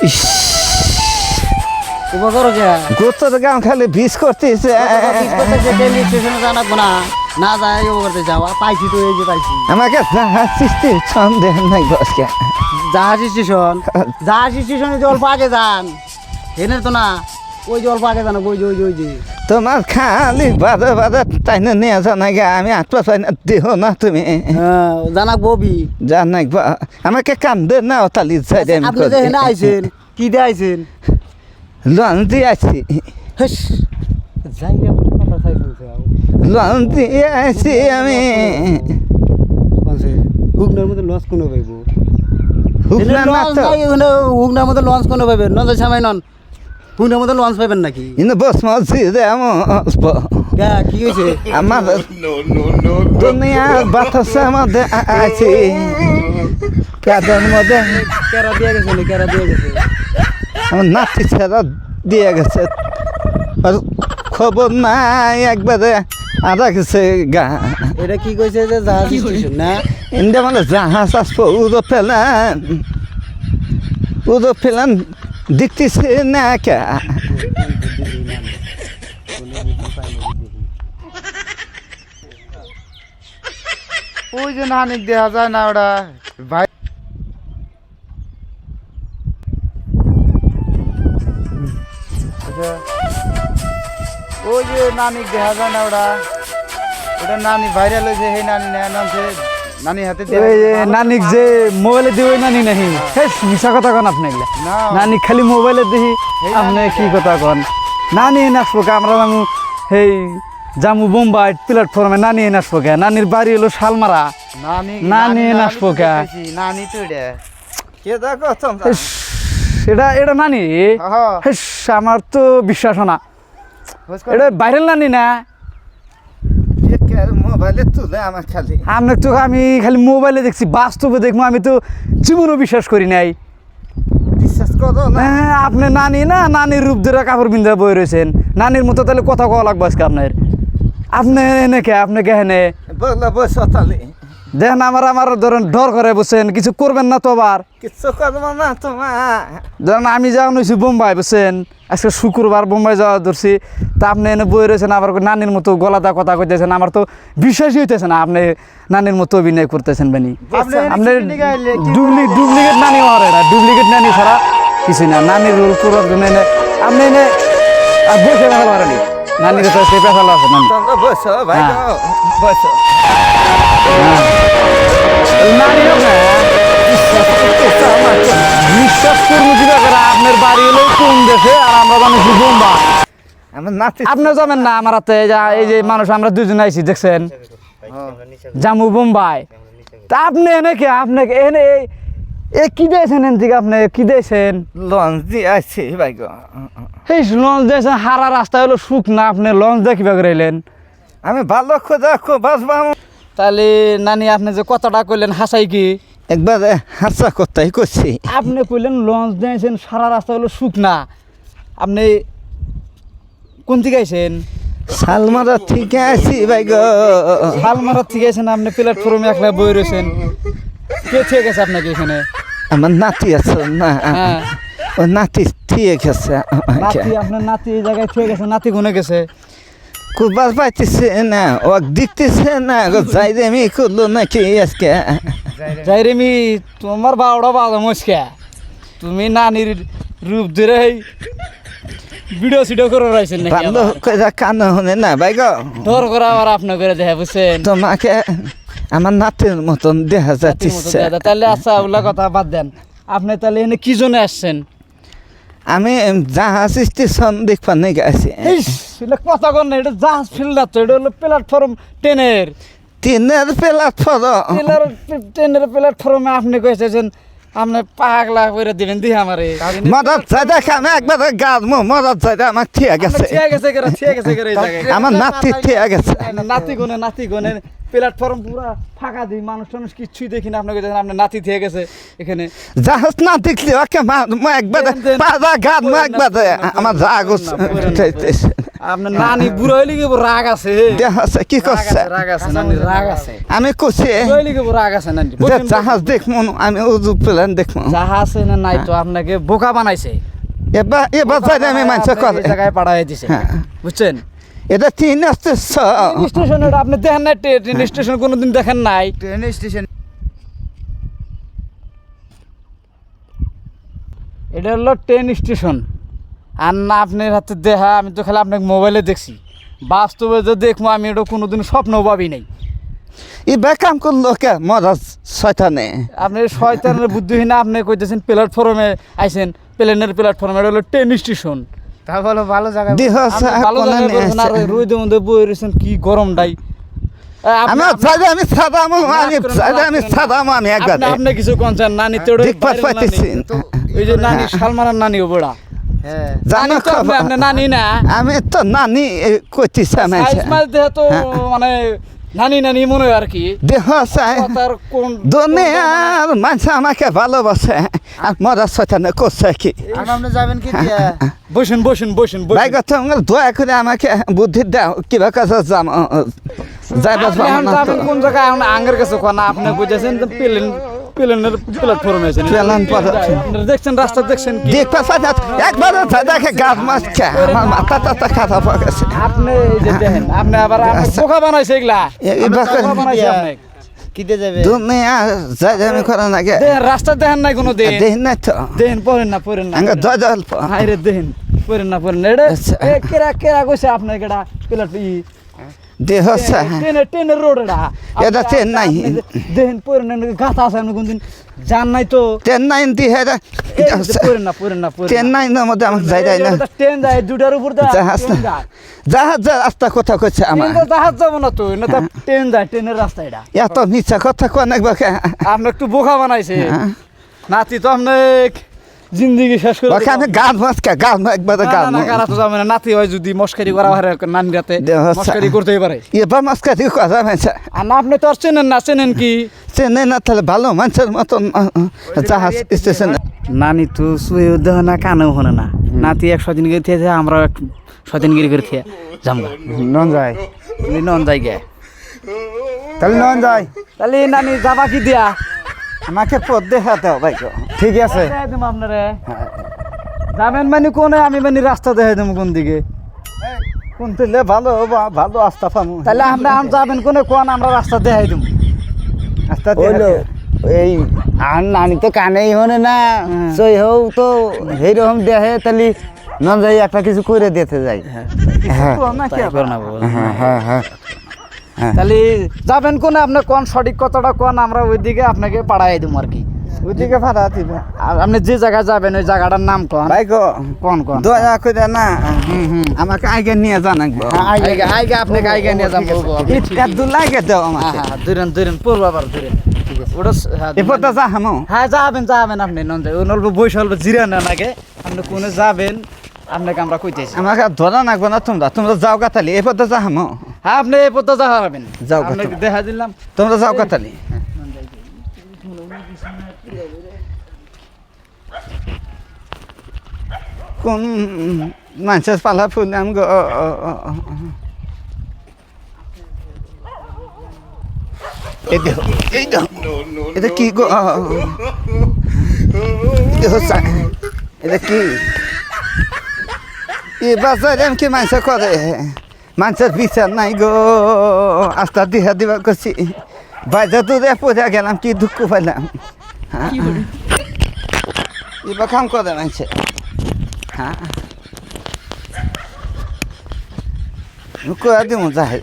ইস, উপকার কে গোত্তর গাম খালি বিষ করতেছে। স্টেশনে জানাবো না না যায় ও করতে যাওয়া পাইছি তো এই যে পাইছি আমাকে জাহাজ সৃষ্টির সন্দেহ নাই বসকে। জাহাজ স্টেশনে যে অল্প আগে যান এনে তো না ওই যে অল্প আগে জানো ওই যে ওই যে ওই যে তোমার খালি বাদে বাদে তাই না নিয়ে জানাই গে, আমি আটপা চাই না দেহ না তুমি জানাক ববি জানাই আমাকে কাম দে না তালি চাই দে। আপনি যে হেনা আইছেন কি দিয়ে আইছেন লোন দিয়ে আছি, হেস যাই রে কথা চাই শুনছে লোন দিয়ে আছি আমি। হুগনার মধ্যে লঞ্চ কোনো পাইব হুকনা না তো হুগনার মধ্যে লঞ্চ কোনো পাইবেন নজর সামাই নন হুগনার মধ্যে লঞ্চ পাইবেন নাকি ইনো বস মজি দে কি হয়েছে আমার দুনিয়ার বাতাসের মধ্যে আছি, কাদের মধ্যে কেরা দিয়ে গেছে কেরা দিয়ে গেছে আমার নাতি ছেড়া দিয়ে গেছে, আর খবর নাই একবারে আধা গেছে গা। এটা কি কইছে যে জাহাজ স্টেশন না ইন্ডিয়া মানে জাহাজ আসবো উদো ফেলান দেখতেছে না কে। ওই যে নানিক দেখা যায় না ওটা ভাই ওই যে নানিক দেখা যায় না ওটা নানি ভাইরাল হয়েছে সেই নানি নামছে নানি হাতে নানিক যে মোবাইলে দিয়ে ওই নানি নাহি মিশা কথা কন আপনি এগুলা না নানি খালি মোবাইলে দেখি আপনি কি কথা কন নানি নাচবো কে আমরা জামু সেই জামু বোম্বাই প্ল্যাটফর্মে নানি নাচবো কে নানির বাড়ি হলো শালমারা নানি নাচবো কে নানি তো এটা কে দেখো তোমরা এটা এটা নানি হেস আমার তো বিশ্বাস না এটা ভাইরাল নানি না মোবাইলে তুলে আমার খালি আপনার তো আমি খালি মোবাইলে দেখছি বাস্তবে দেখবো আমি তো জীবনও বিশ্বাস করি নাই। বিশ্বাস করো না। হ্যাঁ আপনি নানি না নানির রূপ ধরে কাপড় বিন্দা বই রয়েছেন নানির মতো তাহলে কথা কওয়া লাগবে আজকে আপনার আপনি এনে কে আপনি কে হেনে বললো বসো তাহলে দেখেন আমার ধরেন ডর করে বসেন কিছু করবেন না তো আবার কিছু করবো না তোমার। ধরেন আমি যাওয়া হয়েছি বোম্বাই বসেন আজকে শুক্রবার বোম্বাই যাওয়া ধরছি তা আপনি এনে বই রয়েছেন আবার নানির মতো গলাদা কথা কইতেছেন আমার তো বিশ্বাসই হইতেছে না আপনি নানির মতো অভিনয় করতেছেন বানি আপনি ডুপ্লিকেট নানি হওয়ার এটা ডুপ্লিকেট নানি ছাড়া কিছু না নানির রোল করার জন্য এনে আপনি এনে বসে ফেলা পারেনি নানির কাছে সে পেশালো আছে নানি তোমরা বসো ভাই হ্যাঁ। বসো। নানি বিশ্বাস করবো কি করে আপনার বাড়ি হলো কোন দেশে আর আমরা জানি বোম্বা আমার নাতি আপনি যাবেন না আমার হাতে এই যে মানুষ আমরা দুজন আইছি দেখছেন জামু বোম্বাই তা আপনি এনে কি আপনাকে এনে এ কি দিয়েছেন এন থেকে আপনি কি দিয়েছেন লঞ্চ দিয়ে আসছি ভাই গো। এই লঞ্চ দিয়েছেন হারা রাস্তা হলো সুখ না আপনি লঞ্চ দিয়ে কিভাবে রইলেন আমি ভালো খোঁজা বাসবো তাহলে নানি আপনি যে কথাটা কইলেন হাসাই কি একবার হাসা কথাই করছি। আপনি কইলেন লঞ্চ দিয়েছেন সারা রাস্তা হলো সুখ না আপনি কোন থেকে আইছেন শালমারা ঠিক আছি ভাই গো। শালমারা থেকে আইছেন আপনি প্ল্যাটফর্মে একলা বই রয়েছেন কে ঠিক আছে আপনাকে এখানে আমার নাতি আছে না হ্যাঁ ও নাতি ঠিক আছে আমাকে নাতি আপনার নাতি এই জায়গায় ঠিক আছে নাতি গুনে গেছে কুবার পাইতেছে না ও দেখতেছে না গো যাই রে আমি করলো নাকি আজকে যাই রে মি তোমার বারোটা বাজা মস্কা তুমি নানির রূপ ধরে ভিডিও সিডিও করে রয়েছেন নাকি ভালো কইরা কান হনে না ভাই গো। ডর করা আবার আপনার করে দেখা বুঝছেন তোমাকে আমার নাতির মতন দেখা যাচ্ছে। তাহলে আচ্ছা ওগুলা কথা বাদ দেন আপনি তাহলে এনে কি জন্য আসছেন আমি জাহাজ স্টেশন দেখবার নাকি গেছি। এটা কথা কর না এটা জাহাজ ফিল্ডার তো এটা হলো প্ল্যাটফর্ম ট্রেনের ট্রেনের প্ল্যাটফর্ম ট্রেনের প্ল্যাটফর্মে আপনি কইতেছেন আপনি পাগলা করে দিবেন দিয়ে আমারে মদত চাই দেখা আমি একবার গাছ মদত চাই আমার ঠিক আছে ঠিক আছে আমার নাতি ঠিক আছে। নাতি গনে প্ল্যাটফর্ম পুরা ফাঁকা দিই মানুষ টানুষ কিচ্ছুই দেখি না আপনাকে আপনার নাতি থেকে গেছে এখানে জাহাজ না দেখলে ওকে একবার পাজা গাছ একবার আমার জাগো আপনার নানি বুড়ো হইলে কি রাগ আছে দেহ আছে কি করছে রাগ আছে নানি রাগ আছে আমি কইছি হইলে কি রাগ আছে নানি যে জাহাজ দেখবো না, আমি উজু প্লেন দেখবো জাহাজ না নাই তো আপনাকে বোকা বানাইছে এবার যাই আমি মানুষ আপনাকে করে এই জায়গায় পাঠাই দিছে হ্যাঁ। বুঝছেন এটা তিন আসতে স্টেশন আপনি দেখেন নাই ট্রেন স্টেশন কোনোদিন দেখেন নাই ট্রেন স্টেশন এটা হলো ট্রেন স্টেশন আর না আপনার হাতে দেখা আমি তো খালি আপনাকে মোবাইলে দেখছি বাস্তবে যে দেখবো আমি এটা কোনোদিন স্বপ্ন ভাবি নাই এবার কাম করলো কে মরাজ শয়তানে আপনি শয়তানের বুদ্ধিহীন আপনি কইতেছেন প্ল্যাটফর্মে আইছেন প্লেনের প্ল্যাটফর্মে এটা হলো ট্রেন স্টেশন তা বলো ভালো জায়গা দেহ আপনি ভালো জায়গায় বসেন আর রোদের মধ্যে বই রয়েছেন কি গরমটাই আমি আমি সাদাম আমি সাদাম আমি একবার আপনি কিছু কনসার্ন নানি তো দেখবার পাইতেছি ওই যে নানি সালমানের নানি ওবড়া হ্যাঁ জানো আপনি নানি না আমি তো নানি কইতেছি আমি সাইজ মাছ দেহে তো মানে নানি নানি মনে হয় আর কি দেহ চাই কথার কোন দুনিয়ার মানুষ আমাকে ভালোবাসে আর মরা শয়তানে করছে কি আপনি যাবেন কি দিয়া বসেন বসেন বসেন ভাই কথা দয়া করে আমাকে বুদ্ধি দাও কিবা কাছে যাম যাইবার আপনি এখন যাবেন কোন জায়গায় এখন আঙ্গের কাছে কোনা আপনি বুঝেছেন তো প্লেনের প্ল্যাটফর্মে আছেন প্লেন আপনারা দেখছেন রাস্তা দেখছেন কি দেখতে পাচ্ছি একবার দেখে গাছ মাছ খেয়ে আমার মাথা টাথা খারাপ হয়ে গেছে আপনি এই যে দেখেন আপনি আবার পোকা বানাইছে এগুলা এবার পোকা বানাইছে আপনি কিতে যাবে দুনিয়া যাই আমি করে না গে দেখেন রাস্তা দেখেন নাই কোনো দিন দেখি না তো দেখেন পড়েন না আঙ্গ দয় অল্প হাইরে দেখেন পড়েন না এটা আচ্ছা। কেরা কেরা কইছে আপনার কেডা প্লেট দেহ ট্রেনের রোড এটা ট্রেন নাই। দেখেন পড়েন গাথা আছে আপনি কোনদিন জান নাই তো চেন্নাই দিয়ে পড়েন না চেন্নাই মধ্যে আমার যাই যায় না ট্রেন যায় দুটার উপর জাহাজ জাহাজ রাস্তা কথা কইছে আমার জাহাজ যাবো না তো না তো ট্রেন যায় ট্রেনের রাস্তা এটা এত মিথ্যা কথা কোন একবার আপনি একটু বোকা বানাইছে নাতি তো আপনি জিন্দগি শেষ করে ওকে আমি গান মাছকে গান একবার গান গানা তো যাবে না নাতি হয় যদি মস্কারি করা হয় নানি রাতে দেহ মস্কারি করতেই পারে এবার মাছকে দিয়ে কথা মানছে আর না আপনি তো আর চেনেন না চেনেন কি চেন্নাই না তাহলে ভালো মানুষের মতন জাহাজ স্টেশন নানি তো শুয়েও দেহ না কানেও হনে না নাতি 100 দিন গিয়ে থেকে আমরা 100 দিন গিয়ে খেয়ে জামগা নন যায় তুমি নন যাই গে তাহলে নন যায় তাহলে নানি যাবা কি দিয়া আমাকে পথ দেখাতে ভাই ঠিক আছে দেখাই দেবো আপনারে যাবেন মানে কোনে আমি মানে রাস্তা দেখাই দেবো কোন দিকে কোন দিলে ভালো ভালো আস্তা পামু তাহলে আমরা যাবেন কোনে কোন আমরা রাস্তা দেখাই দেবো আস্তা হইলো এই আর নানি তো কানেই হনে না হ্যাঁ। সই হোক তো এইরকম দেখে তাহলে নন যাই একটা কিছু করে দিতে যাই হ্যাঁ তাই করে না বাবা। হ্যাঁ হ্যাঁ হ্যাঁ তাহলে যাবেন কোনে আপনি কোন সঠিক কথাটা কোন আমরা ওইদিকে আপনাকে পাঠাই দেবো আর কি ওইদিকে ভাড়া দিবে আর আপনি যে জায়গায় যাবেন ওই জায়গাটার নাম কোন ভাই গো কোন কোন দয়া করে না আমাকে আগে নিয়ে যান একবার আইগে আপনাকে আইগে নিয়ে যাবো ইটকা দুলাইকে দাও আমাকে দুরেন পূর্ব আবার দুরেন ওটা এরপর তো যা হামো হ্যাঁ যাবেন আপনি নন যাই অল্প বয়স অল্প জিরা না নাকি আপনি কোনে যাবেন আপনাকে আমরা কইতেছি আমাকে ধরা নাকবো না তোমরা যাও গাতালি এরপর তো যা হামো হ্যাঁ আপনি এই পথে যা হারাবেন যাও গা আপনাকে দেখা দিলাম তোমরা যাও গাতালি কোন মানুষের পালা ফুলাম গো এই দেখো এই দেখো এটা কি গো এটা কি এ বাজারে কি মানুষ করে মানুষের বিচার নাই গো আস্তা দিহা দিবা করছি বাইরে দূরে পড়ে গেলাম কি দুঃখ পাইলাম হ্যাঁ এবার কাম করে মানুষে হ্যাঁ কয়া দিব যাই